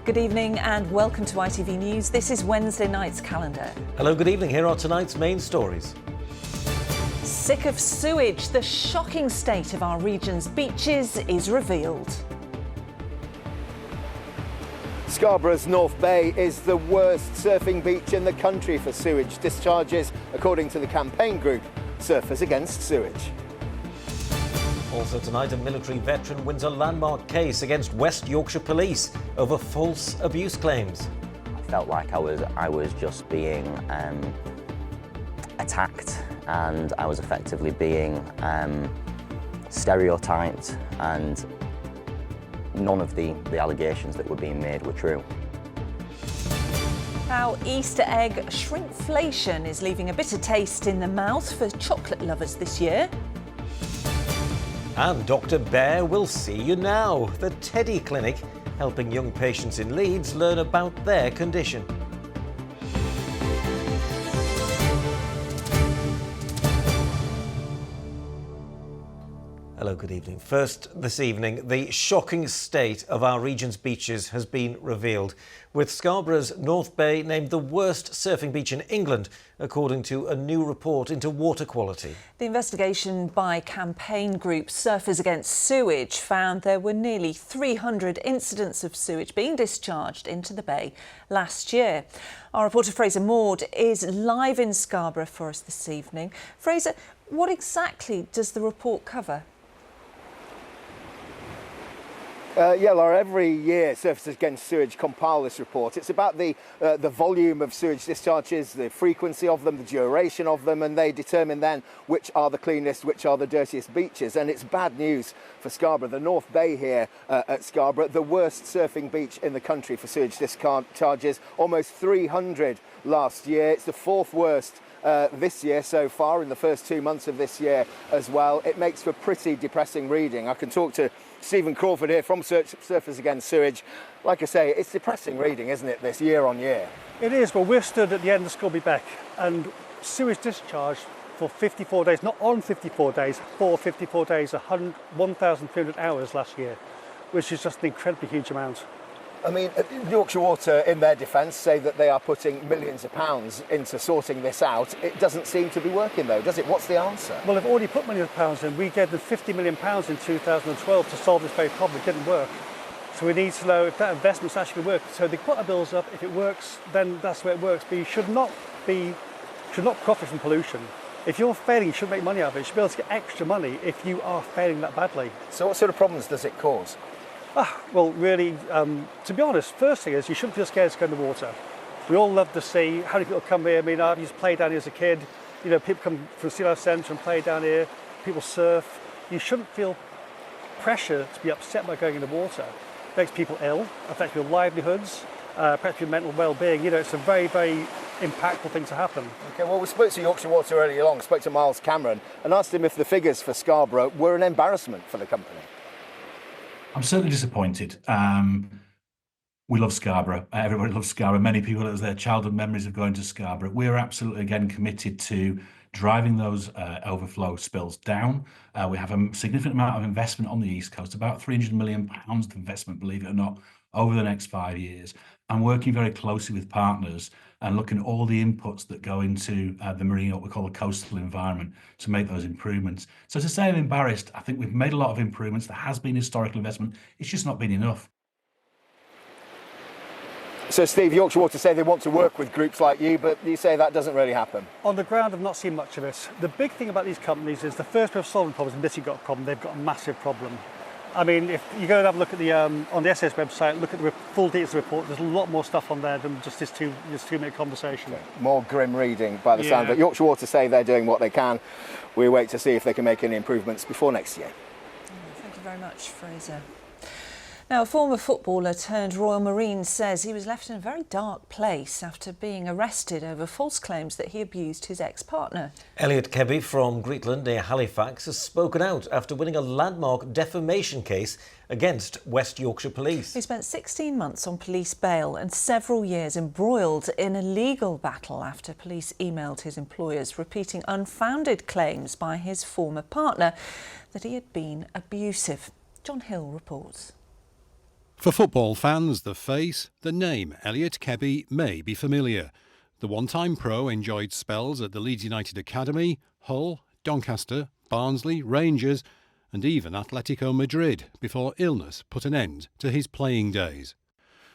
Good evening and welcome to ITV News. This is Wednesday night's calendar. Hello, good evening. Here are tonight's main stories. Sick of sewage, the shocking state of our region's beaches is revealed. Scarborough's North Bay is the worst surfing beach in the country for sewage discharges, according to the campaign group Surfers Against Sewage. Also tonight, a military veteran wins a landmark case against West Yorkshire Police over false abuse claims. I felt like I was just being attacked, and I was effectively being stereotyped, and none of the allegations that were being made were true. How Easter egg shrinkflation is leaving a bitter taste in the mouth for chocolate lovers this year. And Dr. Bear will see you now. The Teddy Clinic, helping young patients in Leeds learn about their condition. Hello, good evening. First this evening, the shocking state of our region's beaches has been revealed, with Scarborough's North Bay named the worst surfing beach in England, according to a new report into water quality. The investigation by campaign group Surfers Against Sewage found there were nearly 300 incidents of sewage being discharged into the bay last year. Our reporter Fraser Maud is live in Scarborough for us this evening. Fraser, what exactly does the report cover? Laura, every year Surfers Against Sewage compile this report. It's about the volume of sewage discharges, the frequency of them, the duration of them, and they determine then which are the cleanest, which are the dirtiest beaches. And it's bad news for Scarborough. The North Bay here at Scarborough, the worst surfing beach in the country for sewage discharges, almost 300 last year. It's the fourth worst this year so far, in the first 2 months of this year as well. It makes for pretty depressing reading. I can talk to Stephen Crawford here from Surfers Against Sewage. Like I say, it's depressing reading, isn't it, this year on year? It is. Well, we're stood at the end of Scrubby Beck, and sewage discharge for 54 days, not on 54 days, for 54 days, 1,300 hours last year, which is just an incredibly huge amount. I mean, Yorkshire Water, in their defence, say that they are putting millions of pounds into sorting this out. It doesn't seem to be working, though, does it? What's the answer? Well, they've already put millions of pounds in. We gave them £50 million in 2012 to solve this very problem. It didn't work. So we need to know if that investment's actually going to work. So they put our bills up. If it works, then that's the way it works. But you should not profit from pollution. If you're failing, you shouldn't make money out of it. You should be able to get extra money if you are failing that badly. So what sort of problems does it cause? Well, really, to be honest, first thing is you shouldn't feel scared to go in the water. We all love the sea. How many people come here? I mean, I used to play down here as a kid. You know, people come from Sea Life Centre and play down here. People surf. You shouldn't feel pressure to be upset by going in the water. It makes people ill, affects your livelihoods, affects your mental well-being. You know, it's a very, very impactful thing to happen. OK, well, we spoke to Yorkshire Water earlier on, spoke to Miles Cameron and asked him if the figures for Scarborough were an embarrassment for the company. I'm certainly disappointed. We love Scarborough. Everybody loves Scarborough. Many people, it was their childhood memories of going to Scarborough. We're absolutely, again, committed to driving those overflow spills down. We have a significant amount of investment on the East Coast, about £300 million of investment, believe it or not, over the next 5 years. And working very closely with partners and looking at all the inputs that go into the marine, what we call the coastal environment, to make those improvements. So to say I'm embarrassed, I think we've made a lot of improvements. There has been historical investment. It's just not been enough. So, Steve, Yorkshire Water say they want to work with groups like you, but you say that doesn't really happen. On the ground, I've not seen much of it. The big thing about these companies is the first way of solving problems, and this you've got a problem, they've got a massive problem. I mean, if you go and have a look at the on the SAS website, look at the full details of the report, there's a lot more stuff on there than just this two-minute conversation. Okay. More grim reading by the sound of it. Yorkshire Water say they're doing what they can. We wait to see if they can make any improvements before next year. Thank you very much, Fraser. Now, a former footballer turned Royal Marine says he was left in a very dark place after being arrested over false claims that he abused his ex-partner. Elliot Kebby from Greetland near Halifax has spoken out after winning a landmark defamation case against West Yorkshire Police. He spent 16 months on police bail and several years embroiled in a legal battle after police emailed his employers repeating unfounded claims by his former partner that he had been abusive. John Hill reports. For football fans, the face, the name Elliot Kebby may be familiar. The one-time pro enjoyed spells at the Leeds United Academy, Hull, Doncaster, Barnsley, Rangers and even Atletico Madrid before illness put an end to his playing days.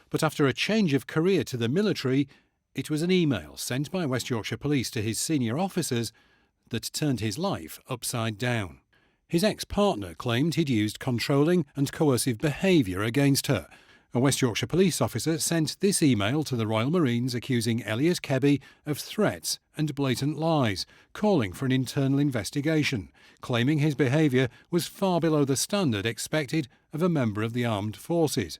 But after a change of career to the military, it was an email sent by West Yorkshire Police to his senior officers that turned his life upside down. His ex-partner claimed he'd used controlling and coercive behaviour against her. A West Yorkshire police officer sent this email to the Royal Marines accusing Elliot Kebby of threats and blatant lies, calling for an internal investigation, claiming his behaviour was far below the standard expected of a member of the armed forces.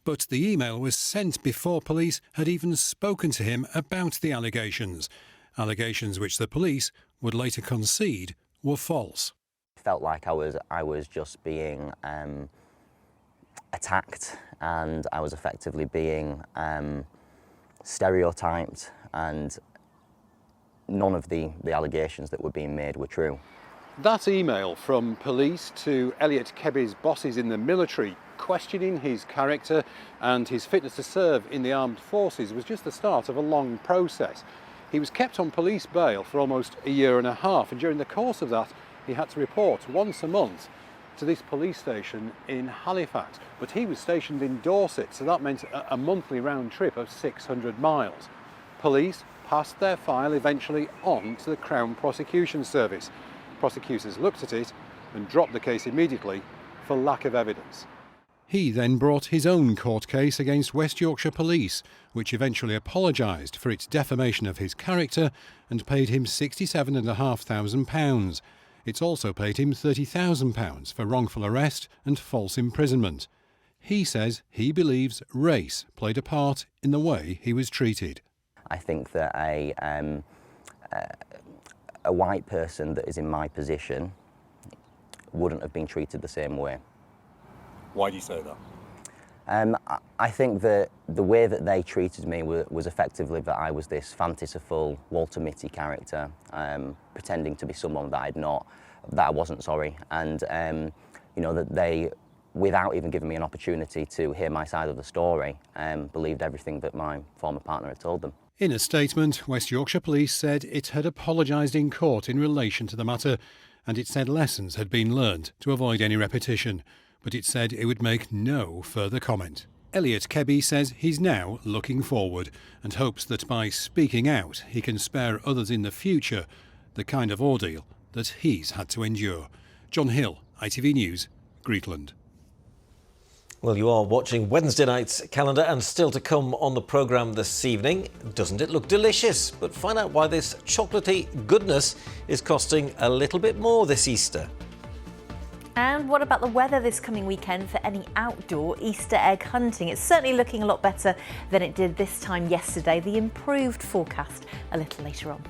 But the email was sent before police had even spoken to him about the allegations which the police would later concede were false. Felt like I was just being attacked, and I was effectively being stereotyped, and none of the allegations that were being made were true. That email from police to Elliot Kebby's bosses in the military, questioning his character and his fitness to serve in the armed forces, was just the start of a long process. He was kept on police bail for almost a year and a half, and during the course of that he had to report once a month to this police station in Halifax. But he was stationed in Dorset, so that meant a monthly round trip of 600 miles. Police passed their file eventually on to the Crown Prosecution Service. Prosecutors looked at it and dropped the case immediately for lack of evidence. He then brought his own court case against West Yorkshire Police, which eventually apologised for its defamation of his character and paid him £67,500. It's also paid him £30,000 for wrongful arrest and false imprisonment. He says he believes race played a part in the way he was treated. I think that a white person that is in my position wouldn't have been treated the same way. Why do you say that? I think that the way that they treated me was effectively that I was this fanciful Walter Mitty character, pretending to be someone that I wasn't, and that they, without even giving me an opportunity to hear my side of the story, believed everything that my former partner had told them. In a statement, West Yorkshire Police said it had apologised in court in relation to the matter, and it said lessons had been learned to avoid any repetition. But it said it would make no further comment. Elliot Kebby says he's now looking forward and hopes that by speaking out he can spare others in the future the kind of ordeal that he's had to endure. John Hill, ITV News, Greetland. Well, you are watching Wednesday night's calendar, and still to come on the programme this evening. Doesn't it look delicious? But find out why this chocolatey goodness is costing a little bit more this Easter. And what about the weather this coming weekend for any outdoor Easter egg hunting? It's certainly looking a lot better than it did this time yesterday. The improved forecast a little later on.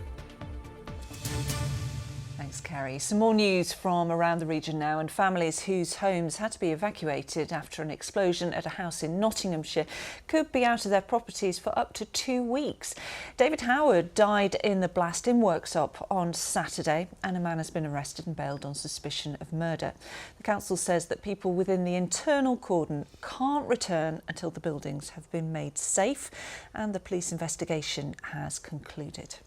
Thanks, Carrie. Some more news from around the region now, and families whose homes had to be evacuated after an explosion at a house in Nottinghamshire could be out of their properties for up to 2 weeks. David Howard died in the blast in Worksop on Saturday, and a man has been arrested and bailed on suspicion of murder. The council says that people within the internal cordon can't return until the buildings have been made safe, and the police investigation has concluded.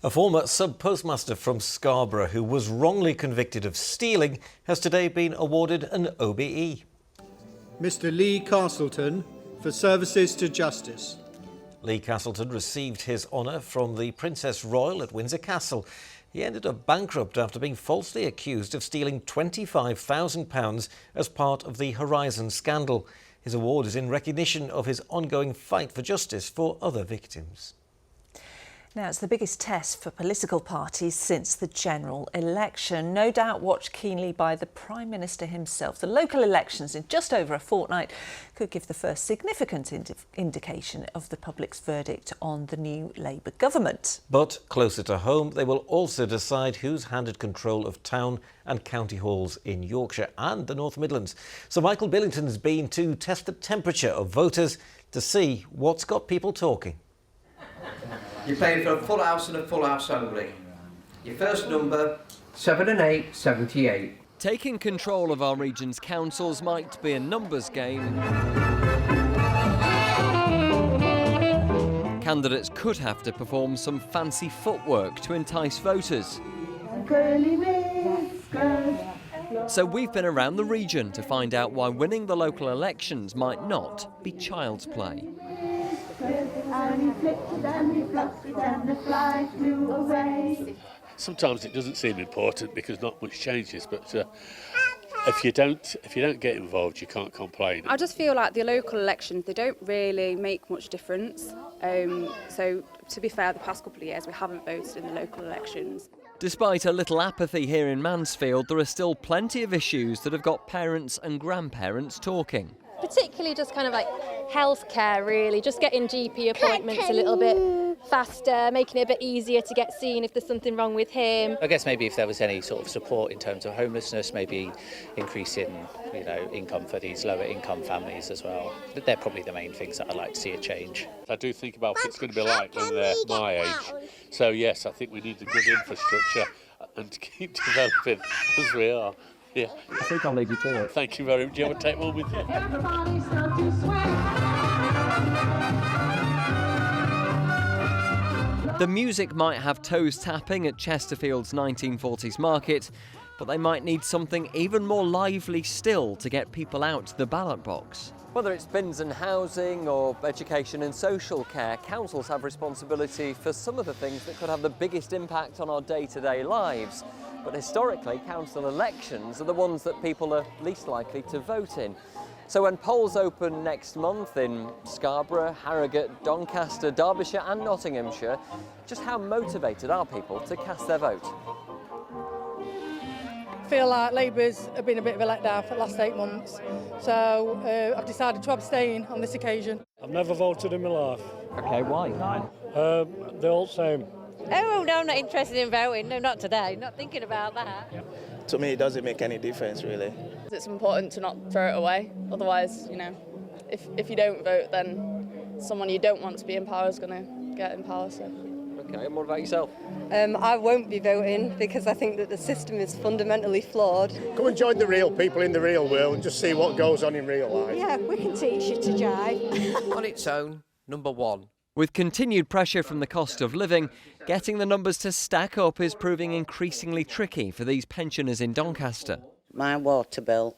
A former sub-postmaster from Scarborough who was wrongly convicted of stealing has today been awarded an OBE. Mr. Lee Castleton for services to justice. Lee Castleton received his honour from the Princess Royal at Windsor Castle. He ended up bankrupt after being falsely accused of stealing £25,000 as part of the Horizon scandal. His award is in recognition of his ongoing fight for justice for other victims. Now, it's the biggest test for political parties since the general election, no doubt watched keenly by the Prime Minister himself. The local elections in just over a fortnight could give the first significant indication of the public's verdict on the new Labour government. But closer to home, they will also decide who's handed control of town and county halls in Yorkshire and the North Midlands. So Michael Billington's been to test the temperature of voters to see what's got people talking. You're playing for a full house and a full house only. Your first number, 7 and 8, 78. Taking control of our region's councils might be a numbers game. Candidates could have to perform some fancy footwork to entice voters. So we've been around the region to find out why winning the local elections might not be child's play. Sometimes it doesn't seem important because not much changes, but if you don't get involved, you can't complain. I just feel like the local elections, they don't really make much difference. So to be fair, the past couple of years we haven't voted in the local elections. Despite a little apathy here in Mansfield, there are still plenty of issues that have got parents and grandparents talking. Particularly just kind of like healthcare, really, just getting GP appointments a little bit faster, making it a bit easier to get seen if there's something wrong with him. I guess maybe if there was any sort of support in terms of homelessness, maybe increasing, income for these lower income families as well. They're probably the main things that I'd like to see a change. I do think about what it's going to be like when they're my age. So yes, I think we need a good infrastructure and to keep developing as we are. Yeah. I think I'll leave you to it. Thank you very much. Do you want to take one with you? The music might have toes tapping at Chesterfield's 1940s market, but they might need something even more lively still to get people out to the ballot box. Whether it's bins and housing or education and social care, councils have responsibility for some of the things that could have the biggest impact on our day-to-day lives. But historically, council elections are the ones that people are least likely to vote in. So when polls open next month in Scarborough, Harrogate, Doncaster, Derbyshire and Nottinghamshire, just how motivated are people to cast their vote? I feel like Labour's have been a bit of a letdown for the last 8 months, so I've decided to abstain on this occasion. I've never voted in my life. OK, why? They're all the same. Oh, no, I'm not interested in voting. No, not today. Not thinking about that. To me, it doesn't make any difference, really. It's important to not throw it away. Otherwise, if you don't vote, then someone you don't want to be in power is going to get in power. So. OK, and what about yourself? I won't be voting because I think that the system is fundamentally flawed. Come and join the real people in the real world and just see what goes on in real life. Yeah, we can teach you to jive. On its own, number one. With continued pressure from the cost of living, getting the numbers to stack up is proving increasingly tricky for these pensioners in Doncaster. My water bill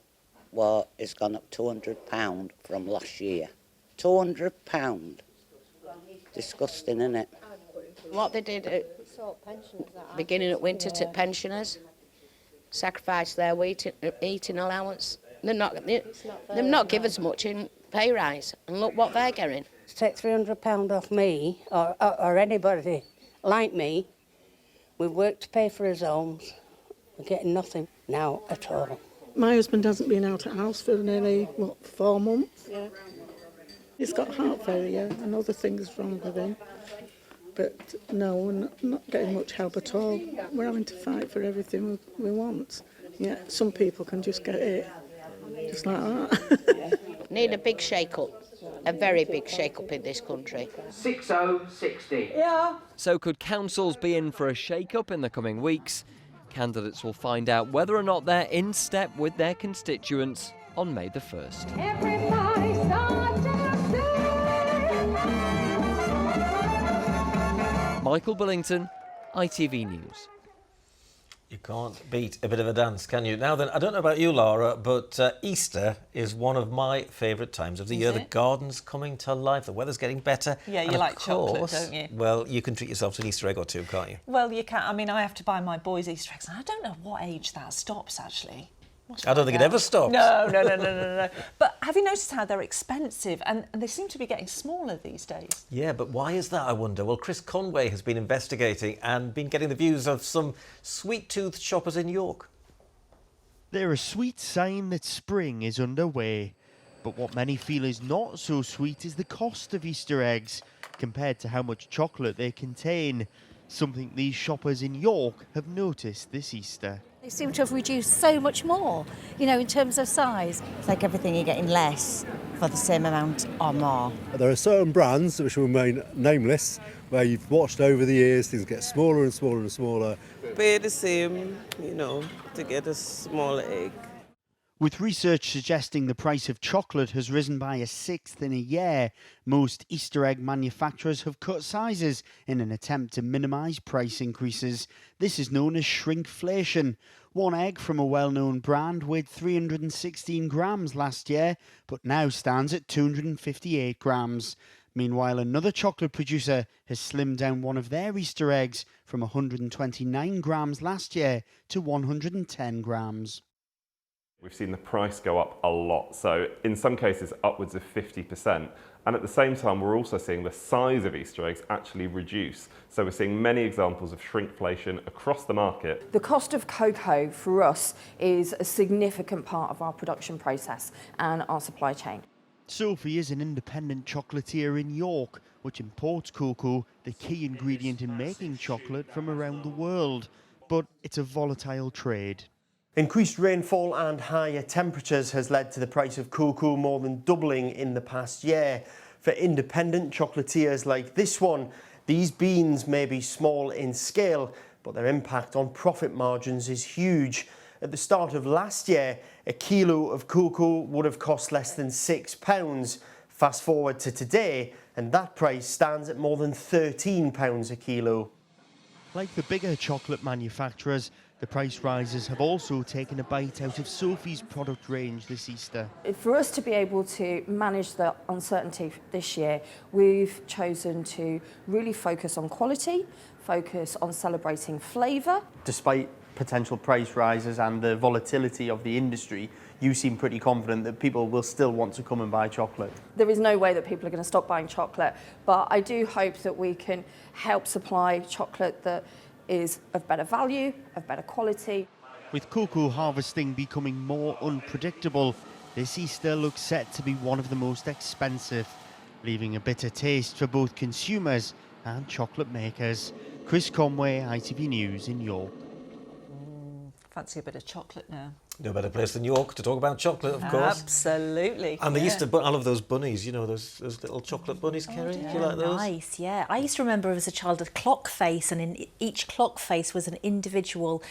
has gone up £200 from last year. £200. Disgusting, isn't it? What they did at beginning of winter to pensioners, sacrificed their eating allowance. They've not given us much in pay rise, and look what they're getting. To take £300 off me, or anybody like me, we've worked to pay for his homes. We're getting nothing now at all. My husband hasn't been out of house for nearly, 4 months? Yeah. He's got heart failure and other things wrong with him. But no, we're not getting much help at all. We're having to fight for everything we want. Yeah, some people can just get it, just like that. Need a big shake-up, a very big shake-up in this country. 6060. Yeah. So could councils be in for a shake-up in the coming weeks? Candidates will find out whether or not they're in step with their constituents on May the 1st. Michael Billington, ITV News. You can't beat a bit of a dance, can you? Now then, I don't know about you, Laura, but Easter is one of my favourite times of the year. The garden's coming to life, the weather's getting better. Yeah, you like chocolate, don't you? Well, you can treat yourself to an Easter egg or two, can't you? Well, you can. I mean, I have to buy my boys Easter eggs, and I don't know what age that stops, actually. I don't think it ever stops. No. But have you noticed how they're expensive and they seem to be getting smaller these days? Yeah, but why is that, I wonder? Well, Chris Conway has been investigating and been getting the views of some sweet-toothed shoppers in York. They're a sweet sign that spring is underway. But what many feel is not so sweet is the cost of Easter eggs compared to how much chocolate they contain. Something these shoppers in York have noticed this Easter. They seem to have reduced so much more, in terms of size. It's like everything, you're getting less for the same amount or more. There are certain brands which will remain nameless, where you've watched over the years things get smaller and smaller and smaller. Pay the same, to get a small egg. With research suggesting the price of chocolate has risen by 1/6 in a year, most Easter egg manufacturers have cut sizes in an attempt to minimise price increases. This is known as shrinkflation. One egg from a well-known brand weighed 316 grams last year, but now stands at 258 grams. Meanwhile, another chocolate producer has slimmed down one of their Easter eggs from 129 grams last year to 110 grams. We've seen the price go up a lot, so in some cases upwards of 50%. And at the same time, we're also seeing the size of Easter eggs actually reduce. So we're seeing many examples of shrinkflation across the market. The cost of cocoa for us is a significant part of our production process and our supply chain. Sophie is an independent chocolatier in York, which imports cocoa, the key ingredient in making chocolate, from around the world. But it's a volatile trade. Increased rainfall and higher temperatures has led to the price of cocoa more than doubling in the past year. For independent chocolatiers like this one, these beans may be small in scale, but their impact on profit margins is huge. At the start of last year, a kilo of cocoa would have cost less than £6. Fast forward to today, and that price stands at more than £13 a kilo. Like the bigger chocolate manufacturers, the price rises have also taken a bite out of Sophie's product range this Easter. For us to be able to manage the uncertainty this year, we've chosen to really focus on quality, focus on celebrating flavour. Despite potential price rises and the volatility of the industry, you seem pretty confident that people will still want to come and buy chocolate. There is no way that people are going to stop buying chocolate, but I do hope that we can help supply chocolate that is of better value, of better quality. With cocoa harvesting becoming more unpredictable, this Easter looks set to be one of the most expensive, leaving a bitter taste for both consumers and chocolate makers. Chris Conway, ITV News in York. Fancy a bit of chocolate now. No better place than York to talk about chocolate, of course. Absolutely. And the Easter, I love those bunnies, those little chocolate bunnies, Kerry. Do you like those? Nice, yeah. I used to remember as a child a clock face, and in each clock face was an individual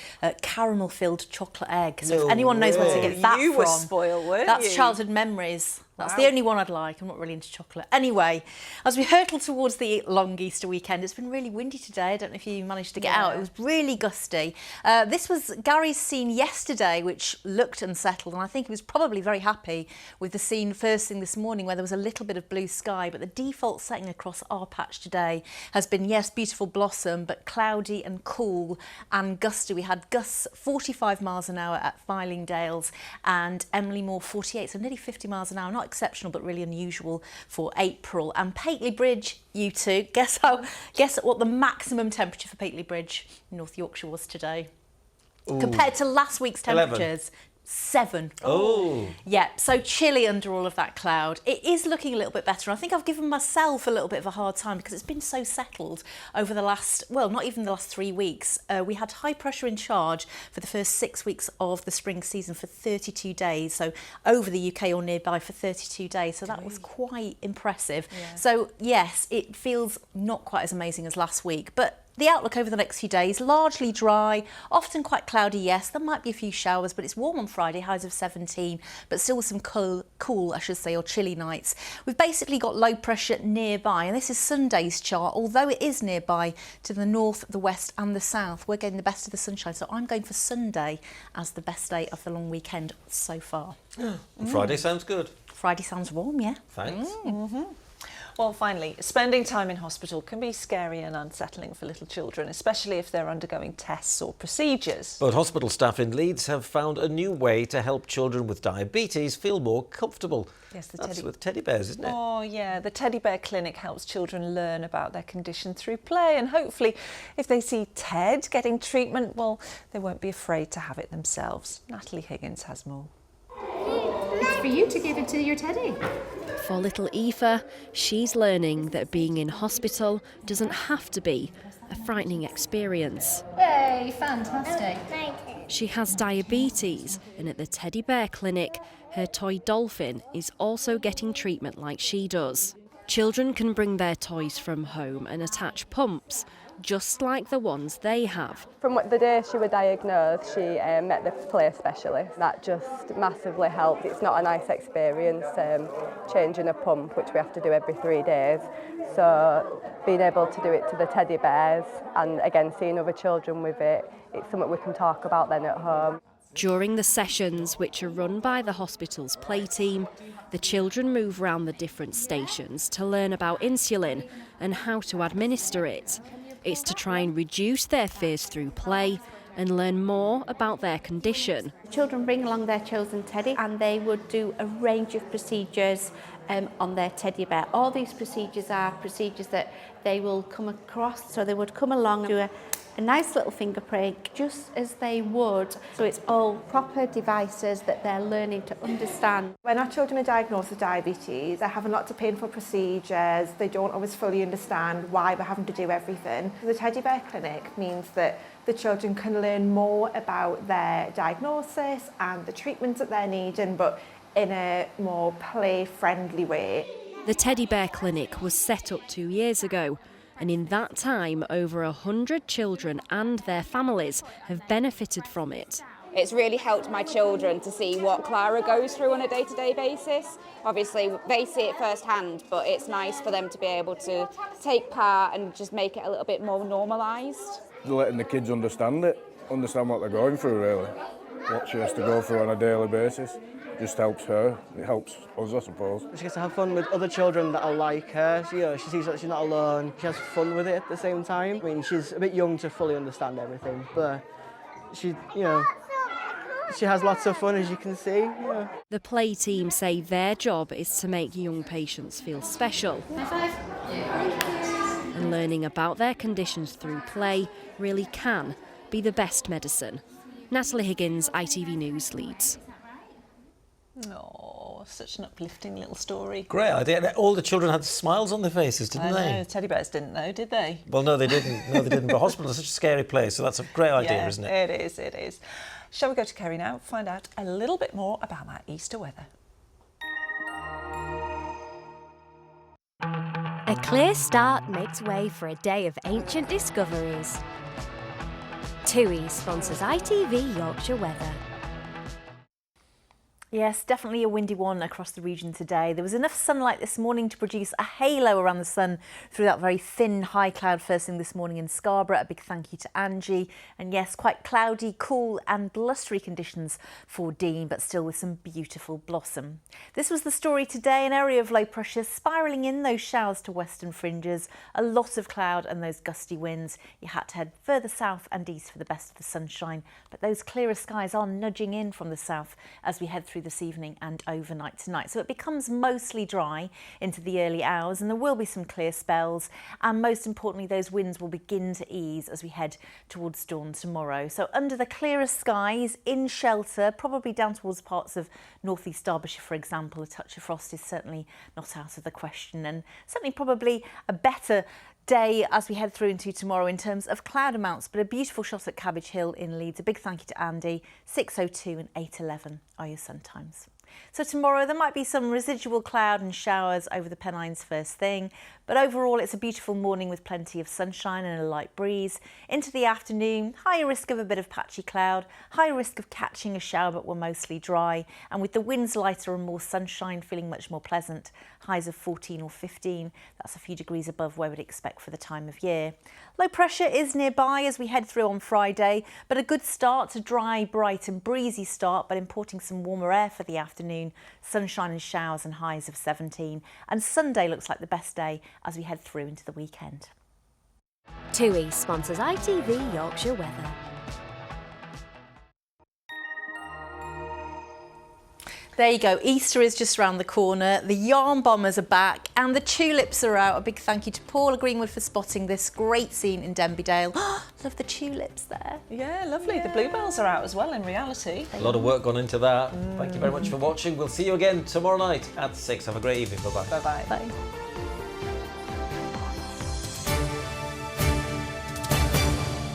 caramel-filled chocolate egg. So if anyone knows where to get that you from, were spoiled, weren't that's you? childhood memories. That's Wow. the only one I'd like. I'm not really into chocolate. Anyway, as we hurtle towards the long Easter weekend, it's been really windy today. I don't know if you managed to get out. It was really gusty. This was Gary's scene yesterday, which looked unsettled, and I think he was probably very happy with the scene first thing this morning where there was a little bit of blue sky, but the default setting across our patch today has been, yes, beautiful blossom, but cloudy and cool and gusty. We had gusts 45 miles an hour at Fylingdales and Emily Moore 48, so nearly 50 miles an hour. Not exceptional, but really unusual for April. And Pateley Bridge, you two, guess what the maximum temperature for Pateley Bridge in North Yorkshire was today? Ooh. Compared to last week's temperatures. 7. Oh. Yeah, so chilly under all of that cloud. It is looking a little bit better. I think I've given myself a little bit of a hard time because it's been so settled over the last, well, not even the last 3 weeks. We had high pressure in charge for the first 6 weeks of the spring season for 32 days. So over the UK or nearby for 32 days. So that was quite impressive. Yeah. So yes, it feels not quite as amazing as last week, but the outlook over the next few days, largely dry, often quite cloudy, yes. There might be a few showers, but it's warm on Friday, highs of 17, but still with some cool, I should say, or chilly nights. We've basically got low pressure nearby, and this is Sunday's chart. Although it is nearby to the north, the west and the south, we're getting the best of the sunshine. So I'm going for Sunday as the best day of the long weekend so far. Friday sounds good. Friday sounds warm, yeah. Thanks. Well, finally, spending time in hospital can be scary and unsettling for little children, especially if they're undergoing tests or procedures. But hospital staff in Leeds have found a new way to help children with diabetes feel more comfortable. Yes, That's with teddy bears, isn't it? Oh, yeah. The Teddy Bear Clinic helps children learn about their condition through play, and hopefully, if they see Ted getting treatment, well, they won't be afraid to have it themselves. Natalie Higgins has more. It's for you to give it to your teddy. For little Aoife, she's learning that being in hospital doesn't have to be a frightening experience. Hey, fantastic. She has diabetes, and at the teddy bear clinic, her toy dolphin is also getting treatment like she does. Children can bring their toys from home and attach pumps, just like the ones they have. From the day she was diagnosed, she met the play specialist. That just massively helped. It's not a nice experience changing a pump, which we have to do every 3 days. So being able to do it to the teddy bears and again seeing other children with it, it's something we can talk about then at home. During the sessions, which are run by the hospital's play team, the children move around the different stations to learn about insulin and how to administer it. It's to try and reduce their fears through play and learn more about their condition. Children bring along their chosen teddy and they would do a range of procedures on their teddy bear. All these procedures are procedures that they will come across, so they would come along and do a nice little finger prick just as they would. So it's all proper devices that they're learning to understand. When our children are diagnosed with diabetes, they're having lots of painful procedures. They don't always fully understand why we're having to do everything. The teddy bear clinic means that the children can learn more about their diagnosis and the treatments that they're needing, but in a more play-friendly way. The teddy bear clinic was set up 2 years ago, and in that time, over 100 children and their families have benefited from it. It's really helped my children to see what Clara goes through on a day-to-day basis. Obviously, they see it firsthand, but it's nice for them to be able to take part and just make it a little bit more normalised. Letting the kids understand what they're going through, really. What she has to go through on a daily basis. Just helps her, it helps us, I suppose. She gets to have fun with other children that are like her. She sees that she's not alone. She has fun with it at the same time. I mean, she's a bit young to fully understand everything, but she has lots of fun, as you can see. Yeah. The play team say their job is to make young patients feel special. And learning about their conditions through play really can be the best medicine. Natalie Higgins, ITV News, Leeds. Oh, such an uplifting little story. Great idea. All the children had smiles on their faces, didn't they? I know, teddy bears didn't though, did they? Well, no, they didn't. No, they didn't. But hospital is such a scary place, so that's a great idea, isn't it? It is, it is. Shall we go to Kerry now, find out a little bit more about that Easter weather? A clear start makes way for a day of ancient discoveries. TUI sponsors ITV Yorkshire Weather. Yes, definitely a windy one across the region today. There was enough sunlight this morning to produce a halo around the sun through that very thin high cloud first thing this morning in Scarborough. A big thank you to Angie. And yes, quite cloudy, cool and blustery conditions for Dean, but still with some beautiful blossom. This was the story today, an area of low pressure spiralling in those showers to western fringes, a lot of cloud and those gusty winds. You had to head further south and east for the best of the sunshine, but those clearer skies are nudging in from the south as we head through this evening and overnight tonight. So it becomes mostly dry into the early hours and there will be some clear spells, and most importantly those winds will begin to ease as we head towards dawn tomorrow. So under the clearer skies, in shelter, probably down towards parts of northeast Derbyshire for example, a touch of frost is certainly not out of the question, and certainly probably a better day as we head through into tomorrow in terms of cloud amounts, but a beautiful shot at Cabbage Hill in Leeds. A big thank you to Andy. 6:02 and 8:11 are your sun times. So tomorrow there might be some residual cloud and showers over the Pennines first thing, but overall it's a beautiful morning with plenty of sunshine and a light breeze. Into the afternoon, higher risk of a bit of patchy cloud, higher risk of catching a shower, but we're mostly dry, and with the winds lighter and more sunshine, feeling much more pleasant. Highs of 14 or 15, that's a few degrees above where we'd expect for the time of year. Low pressure is nearby as we head through on Friday, but a good start, a dry, bright and breezy start, but importing some warmer air for the afternoon. Sunshine and showers and highs of 17, and Sunday looks like the best day as we head through into the weekend. TUI sponsors ITV Yorkshire Weather. There you go, Easter is just around the corner, the yarn bombers are back and the tulips are out. A big thank you to Paula Greenwood for spotting this great scene in Denbydale. Love the tulips there. Yeah, lovely. Yeah. The bluebells are out as well in reality. A lot of work gone into that. Thank you very much for watching. We'll see you again tomorrow night at 6. Have a great evening. Bye-bye. Bye-bye. Bye.